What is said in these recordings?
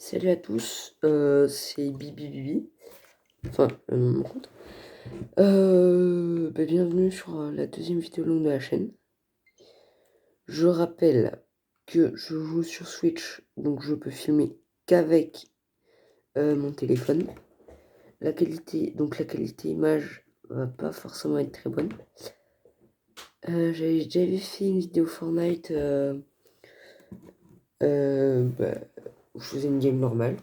Salut à tous, c'est Bibi Bibi, enfin mon compte. Bienvenue sur la deuxième vidéo longue de la chaîne. Je rappelle que je joue sur Switch, donc je peux filmer qu'avec mon téléphone. La qualité image va pas forcément être très bonne. J'avais déjà fait une vidéo Fortnite où je faisais une game normale.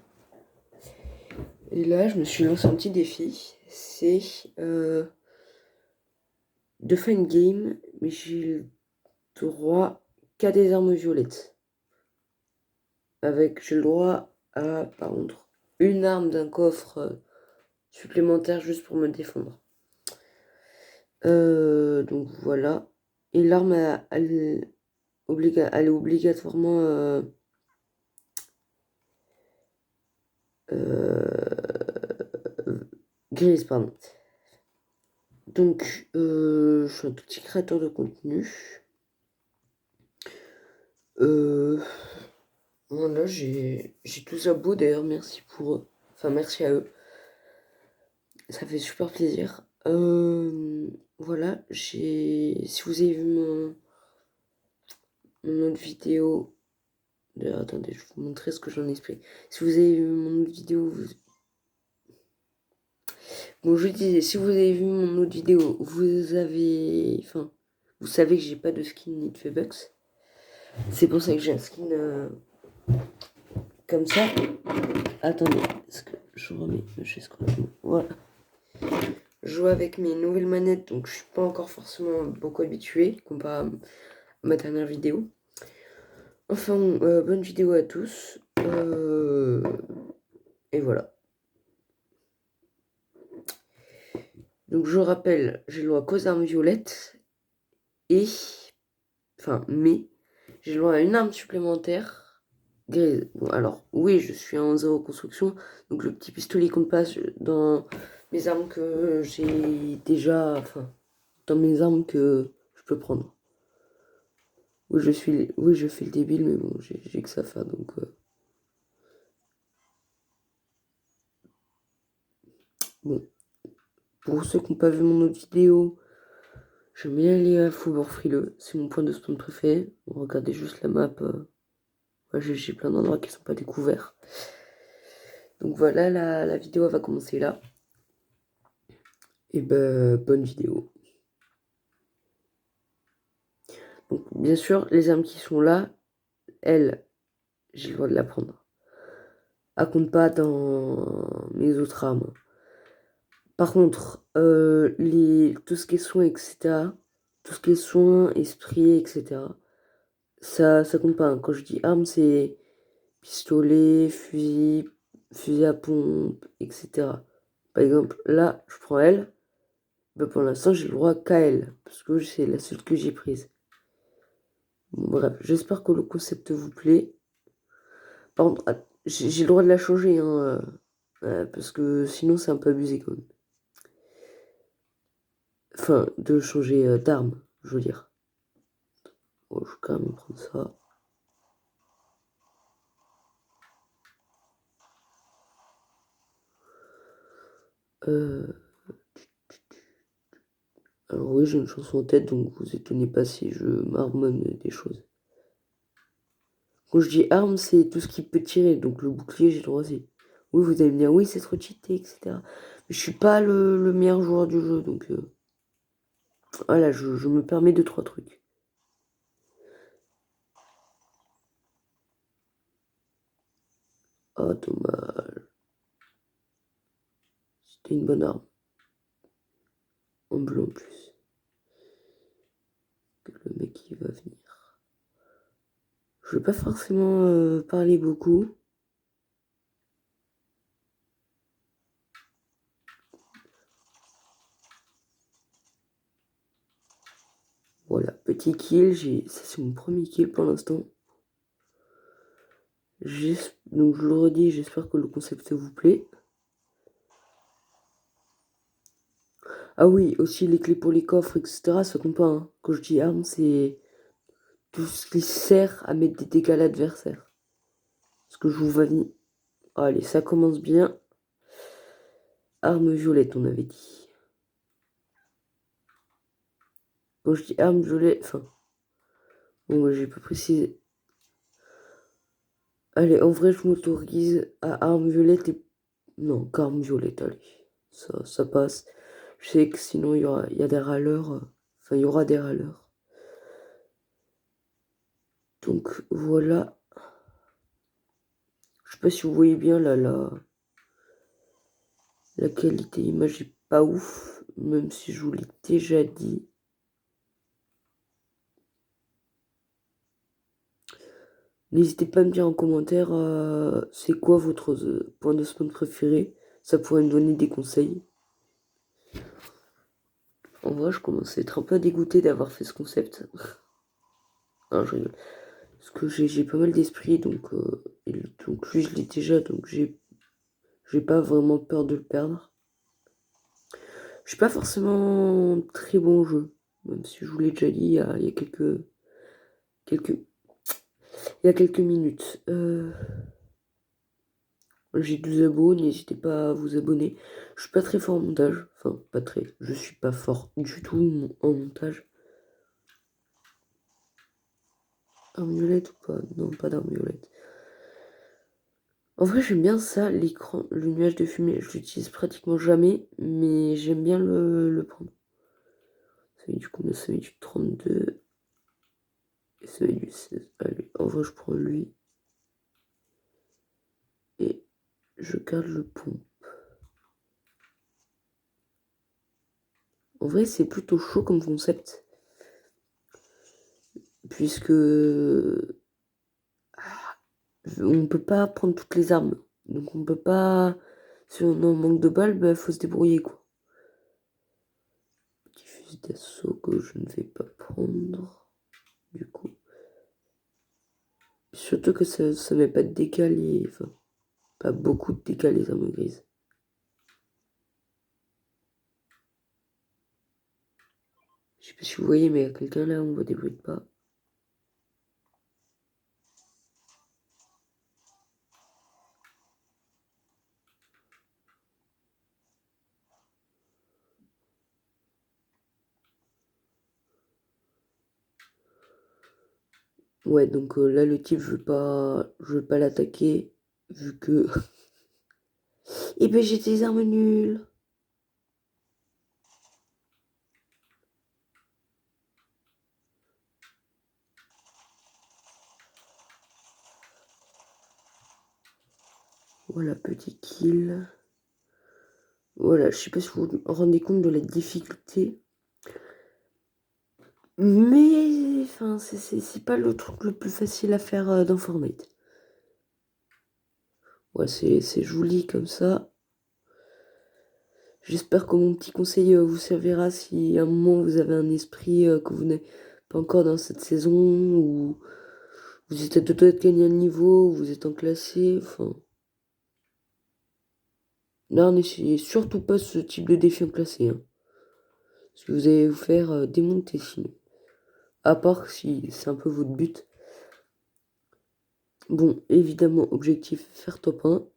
Et là, je me suis lancé un petit défi, c'est de faire une game, mais j'ai le droit qu'à des armes violettes. J'ai le droit à, par contre, une arme d'un coffre supplémentaire juste pour me défendre. Donc voilà. Et l'arme, elle est obligatoirement grise, pardon. Donc, je suis un petit créateur de contenu. Voilà, j'ai tous à bout d'ailleurs, merci pour eux. Enfin, merci à eux. Ça fait super plaisir. Voilà, si vous avez vu mon autre vidéo. Attendez, je vais vous montrer ce que j'en ai expliqué. Si vous avez vu mon autre vidéo, bon, je disais, si vous avez vu mon autre vidéo, vous savez que j'ai pas de skin ni de V-Bucks. C'est pour ça que j'ai un skin comme ça. Attendez, est-ce que je remets ma chaise croisée? Voilà. Je joue avec mes nouvelles manettes, donc je suis pas encore forcément beaucoup habitué comparé à ma dernière vidéo. Enfin, bonne vidéo à tous. Et voilà. Donc je rappelle, j'ai le droit qu'aux armes violettes. Mais j'ai le droit à une arme supplémentaire grise. Bon, alors, oui, je suis en zéro construction, donc le petit pistolet compte pas dans mes armes que j'ai déjà. Enfin, dans mes armes que je peux prendre. Oui, je fais le débile, mais bon, j'ai que ça à faire, donc... Bon, pour ceux qui n'ont pas vu mon autre vidéo, j'aime bien aller à Faubourg Frileux, c'est mon point de spawn préféré. Regardez juste la map, j'ai plein d'endroits qui ne sont pas découverts. Donc voilà, la vidéo va commencer là. Et bonne vidéo. Donc bien sûr, les armes qui sont là, elles, j'ai le droit de la prendre. À compte pas dans mes autres armes. Par contre, tout ce qui est soins, etc. Tout ce qui est soins, esprit, etc. Ça compte pas. Hein. Quand je dis armes, c'est pistolet, fusil à pompe, etc. Par exemple, là, je prends elle. Pour l'instant, j'ai le droit qu'à elle. Parce que c'est la seule que j'ai prise. Bon, bref, j'espère que le concept vous plaît. Par contre, j'ai le droit de la changer. Hein, parce que sinon, c'est un peu abusé quand même. Enfin, de changer d'arme, je veux dire. Bon, je vais quand même prendre ça. Alors oui, j'ai une chanson en tête, donc vous étonnez pas si je marmonne des choses. Quand je dis arme, c'est tout ce qui peut tirer, donc le bouclier, j'ai le droit aussi. Oui, vous allez me dire, oui, c'est trop cheaté, etc. Mais je suis pas le meilleur joueur du jeu, donc voilà, je me permets 2-3 trucs. Oh, dommage. C'était une bonne arme. En bleu en plus. Le mec qui va venir. Je vais pas forcément parler beaucoup. Voilà, petit kill, ça c'est mon premier kill pour l'instant. Donc je le redis, j'espère que le concept vous plaît. Ah oui, aussi les clés pour les coffres, etc. Ça compte pas. Hein. Quand je dis arme, c'est tout ce qui sert à mettre des dégâts à l'adversaire. Ce que je vous valide. Allez, ça commence bien. Arme violette, on avait dit. Quand je dis arme violette, enfin... Bon, j'ai pas précisé. Allez, en vrai, je m'autorise à arme violette et... Non, qu'arme violette, allez. Ça passe. Je sais que sinon, il y a des râleurs. Enfin, il y aura des râleurs. Donc, voilà. Je sais pas si vous voyez bien, là, la qualité image est pas ouf. Même si je vous l'ai déjà dit. N'hésitez pas à me dire en commentaire c'est quoi votre point de spawn préféré. Ça pourrait me donner des conseils. En vrai, je commence à être un peu dégoûté d'avoir fait ce concept. Non, je rigole. Parce que j'ai pas mal d'esprit, donc lui, je l'ai déjà, donc j'ai pas vraiment peur de le perdre. Je suis pas forcément très bon au jeu, même si je vous l'ai déjà dit il y a quelques minutes. J'ai 12 abos, n'hésitez pas à vous abonner. Je suis pas très fort en montage. Enfin, pas très. Je suis pas fort du tout en montage. Arme violette ou pas? Non, pas d'arme violette. En vrai, j'aime bien ça, l'écran, le nuage de fumée. Je l'utilise pratiquement jamais, mais j'aime bien le prendre. Ça met du combien? Ça met du 32. Et ça met du 16. Allez, en vrai, je prends lui. Et je garde le pompe. En vrai, c'est plutôt chaud comme concept. Puisque on peut pas prendre toutes les armes. Donc on peut pas... Si on en manque de balles, bah, faut se débrouiller, quoi. Petit fusil d'assaut que je ne vais pas prendre. Du coup. Surtout que ça met pas de décalé. Enfin, pas beaucoup de décalé, les armes grises. Je sais pas si vous voyez, mais il y a quelqu'un là, on voit des bruits de pas. Ouais, donc là, le type, je veux pas l'attaquer, vu que... Et ben, j'ai des armes nulles. Voilà, petit kill. Voilà, je sais pas si vous vous rendez compte de la difficulté. Mais, enfin, c'est pas le truc le plus facile à faire dans Fortnite. Ouais, c'est joli comme ça. J'espère que mon petit conseil vous servira si à un moment vous avez un esprit que vous n'êtes pas encore dans cette saison, ou vous êtes à deux doigts de gagner un niveau, ou vous êtes en classé, enfin... Là, n'essayez surtout pas ce type de défi en classé, hein. Parce que vous allez vous faire démonter sinon. À part si c'est un peu votre but. Bon, évidemment, objectif, faire top 1.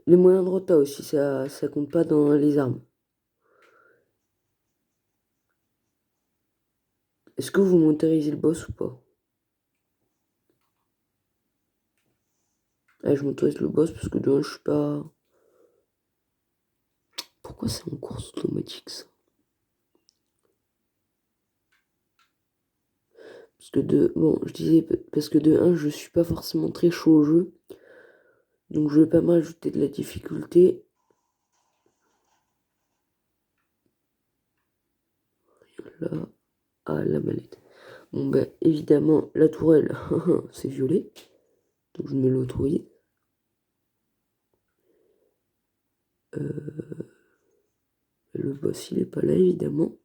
Les moyens de rota aussi, ça compte pas dans les armes. Est-ce que vous montarisez le boss ou pas? Allez, je m'autorise le boss parce que de 1, je suis pas... Pourquoi c'est en course automatique, ça? Parce que Bon, je disais... Parce que de 1, je suis pas forcément très chaud au jeu. Donc je vais pas m'ajouter de la difficulté. Là... Ah, la mallette. Bon, ben, évidemment, la tourelle, c'est violet. Donc je me l'autorise. Le boss, il est pas là, évidemment.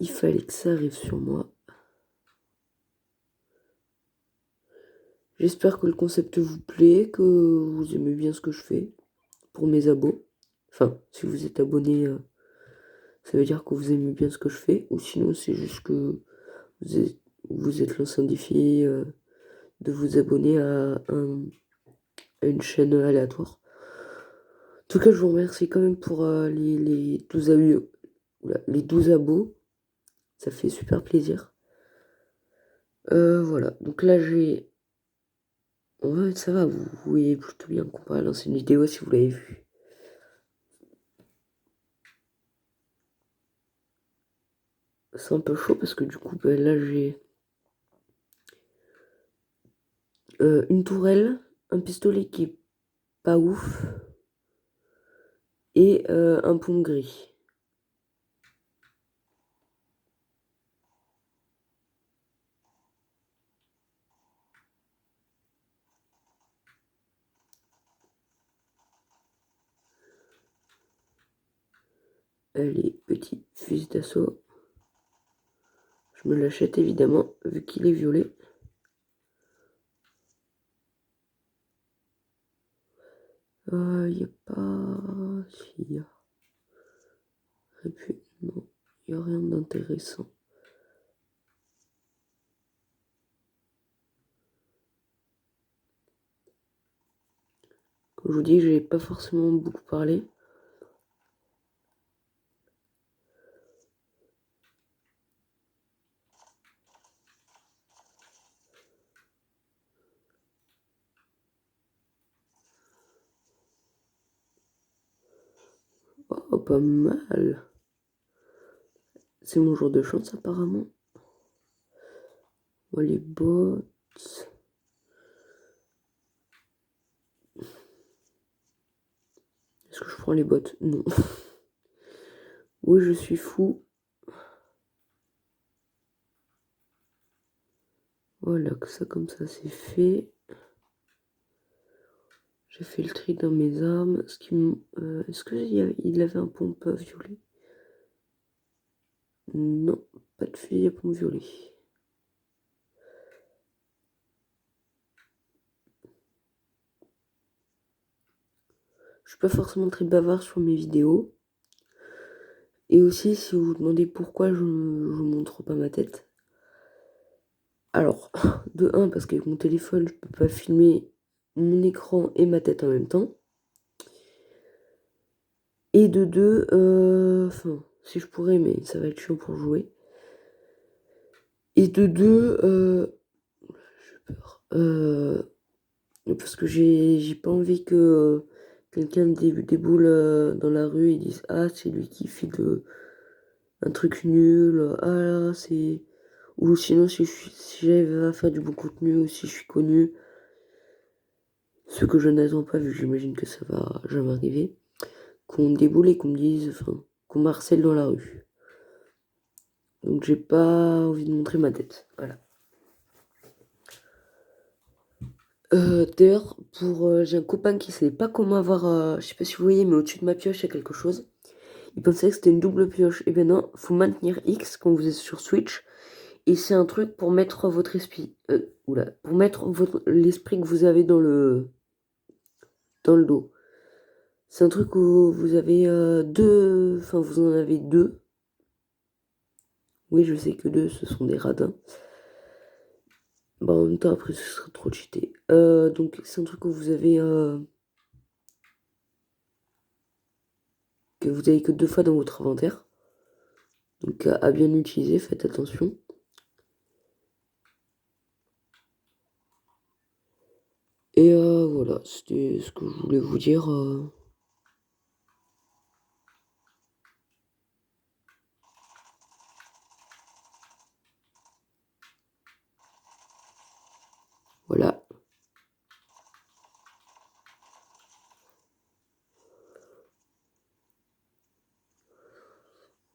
Il fallait que ça arrive sur moi. J'espère que le concept vous plaît, que vous aimez bien ce que je fais pour mes abos. Enfin, si vous êtes abonné, ça veut dire que vous aimez bien ce que je fais. Ou sinon, c'est juste que vous êtes lancé un défi de vous abonner à une chaîne aléatoire. En tout cas, je vous remercie quand même pour les 12 les 12 abos. Ça fait super plaisir. Voilà, donc là j'ai... Ouais, ça va, vous voyez plutôt bien comparé à l'ancienne vidéo si vous l'avez vu. C'est un peu chaud parce que du coup, là j'ai une tourelle, un pistolet qui est pas ouf et un pomme gris. Les petits fusils d'assaut. Je me l'achète évidemment vu qu'il est violet. Y a pas... Si, y a... Et puis, non, y a rien d'intéressant. Comme je vous dis, j'ai pas forcément beaucoup parlé. Oh, pas mal. C'est mon jour de chance apparemment. Oh, les bots. Est-ce que je prends les bottes? Non. Oui, je suis fou. Voilà, que ça comme ça c'est fait. J'ai fait le tri dans mes armes. Est-ce qu'il avait un pompe violet? Non, pas de fusil à pompe violet. Je suis pas forcément très bavard sur mes vidéos. Et aussi, si vous vous demandez pourquoi je montre pas ma tête. Alors, de 1, parce qu'avec mon téléphone, je peux pas filmer mon écran et ma tête en même temps. Et de 2, enfin, si je pourrais, mais ça va être chiant pour jouer. Et de 2, j'ai peur. Parce que j'ai pas envie que quelqu'un déboule dans la rue et dise ah c'est lui qui fait un truc nul, ah là c'est... Ou sinon si j'arrive à faire du bon contenu ou si je suis connu, ce que je n'attends pas vu que j'imagine que ça va jamais arriver, qu'on me déboule et qu'on me dise, enfin, qu'on m'harcèle dans la rue. Donc j'ai pas envie de montrer ma tête, voilà. D'ailleurs, j'ai un copain qui savait pas comment avoir, je sais pas si vous voyez, mais au-dessus de ma pioche, il y a quelque chose. Il pensait que c'était une double pioche. Et ben non, faut maintenir X quand vous êtes sur Switch. Et c'est un truc pour mettre votre esprit, pour mettre l'esprit que vous avez dans le dos. C'est un truc où vous avez deux, enfin vous en avez deux. Oui, je sais que deux, ce sont des radins. Bah, en même temps, après, ce serait trop cheaté. Donc, c'est un truc que vous avez que 2 fois dans votre inventaire. Donc, à bien utiliser, faites attention. Et voilà, c'était ce que je voulais vous dire. Voilà.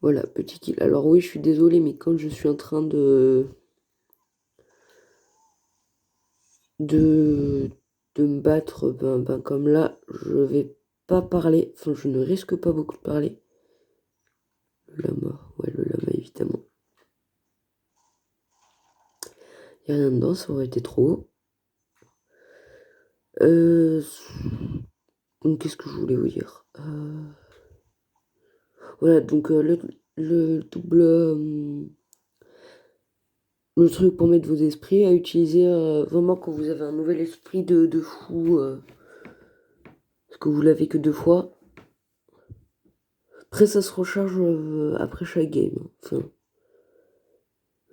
Voilà, petit kill. Alors oui, je suis désolée, mais quand je suis en train de me battre, ben comme là, je vais pas parler. Enfin, je ne risque pas beaucoup de parler. Le lama, ouais, le lama, évidemment. Il n'y a rien dedans, ça aurait été trop haut. Donc, qu'est-ce que je voulais vous dire? Voilà, donc le double... le truc pour mettre vos esprits à utiliser vraiment quand vous avez un nouvel esprit de fou. Parce que vous l'avez que 2 fois. Après, ça se recharge après chaque game. Enfin,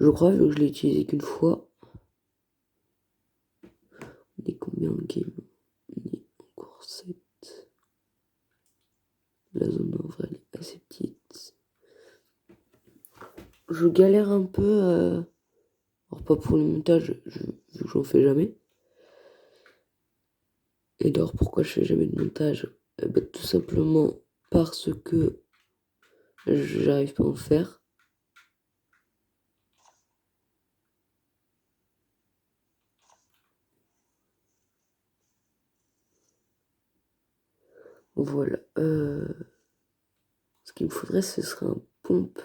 je crois, vu que je l'ai utilisé qu'une fois. On est combien de games? On est encore 7. La zone en vrai, elle est assez petite. Je galère un peu. Alors, pas pour le montage, vu que j'en fais jamais. Et d'ailleurs, pourquoi je fais jamais de montage? Tout simplement parce que j'arrive pas à en faire. Voilà. Ce qu'il me faudrait, ce serait un pompe.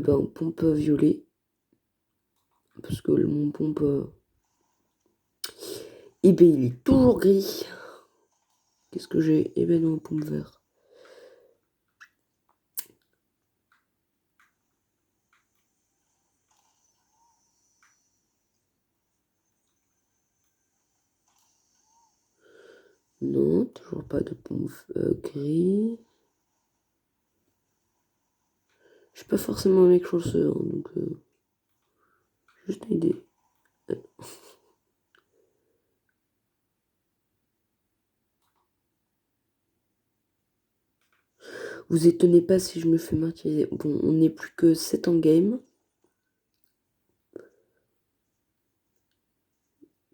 Un pompe violet. Parce que mon pompe. Il est toujours gris. Qu'est-ce que j'ai? Non, pompe vert. Non, toujours pas de pompe gris. Je suis pas forcément un mec chanceux, hein, donc juste une idée. Vous étonnez pas si je me fais martyriser. Bon, on n'est plus que 7 en game.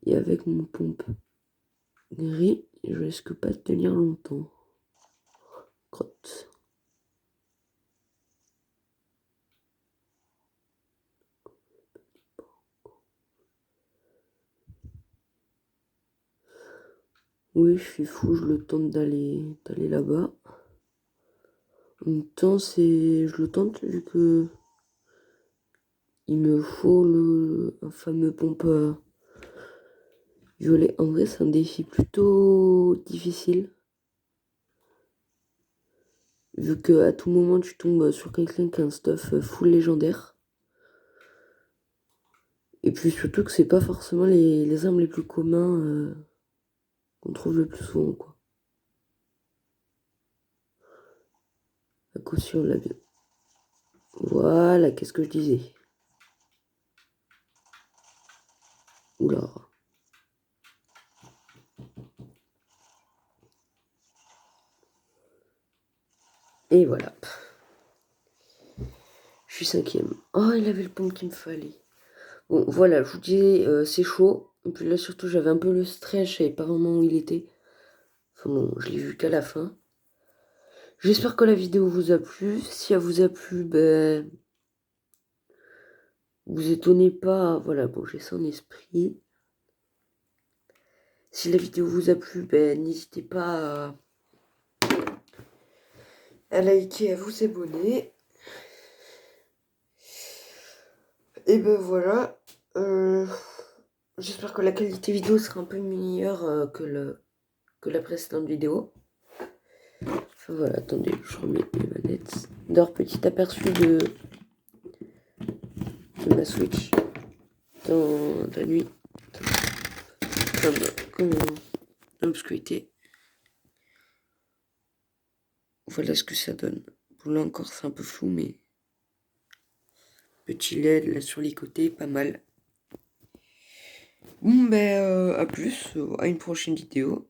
Et avec mon pompe gris, je risque pas de tenir longtemps. Crotte. Oui, je suis fou, je le tente d'aller là-bas. En même temps, je le tente vu que il me faut un fameux pompe violet. En vrai, c'est un défi plutôt difficile. Vu que à tout moment tu tombes sur quelqu'un qui a un stuff full légendaire. Et puis surtout que c'est pas forcément les armes les plus communs qu'on trouve le plus souvent, quoi. À coup sûr, on l'a bien. Voilà, qu'est-ce que je disais? Oula. Et voilà. Je suis 5ème. Oh, il avait le pompe qu'il me fallait. Bon, voilà, je vous disais, c'est chaud. Et puis là, surtout, j'avais un peu le stress, je savais pas vraiment où il était. Enfin bon, je l'ai vu qu'à la fin. J'espère que la vidéo vous a plu. Si elle vous a plu, vous étonnez pas. Voilà, bon, j'ai son esprit. Si la vidéo vous a plu, n'hésitez pas à liker, à vous abonner. Et voilà. J'espère que la qualité vidéo sera un peu meilleure que la précédente vidéo. Enfin voilà, attendez, je remets les manettes. D'ailleurs, petit aperçu de ma Switch dans la nuit. Comme l'obscurité. Voilà ce que ça donne. Bon, là encore, c'est un peu flou, mais petit LED là sur les côtés, pas mal. Bon, à plus, à une prochaine vidéo.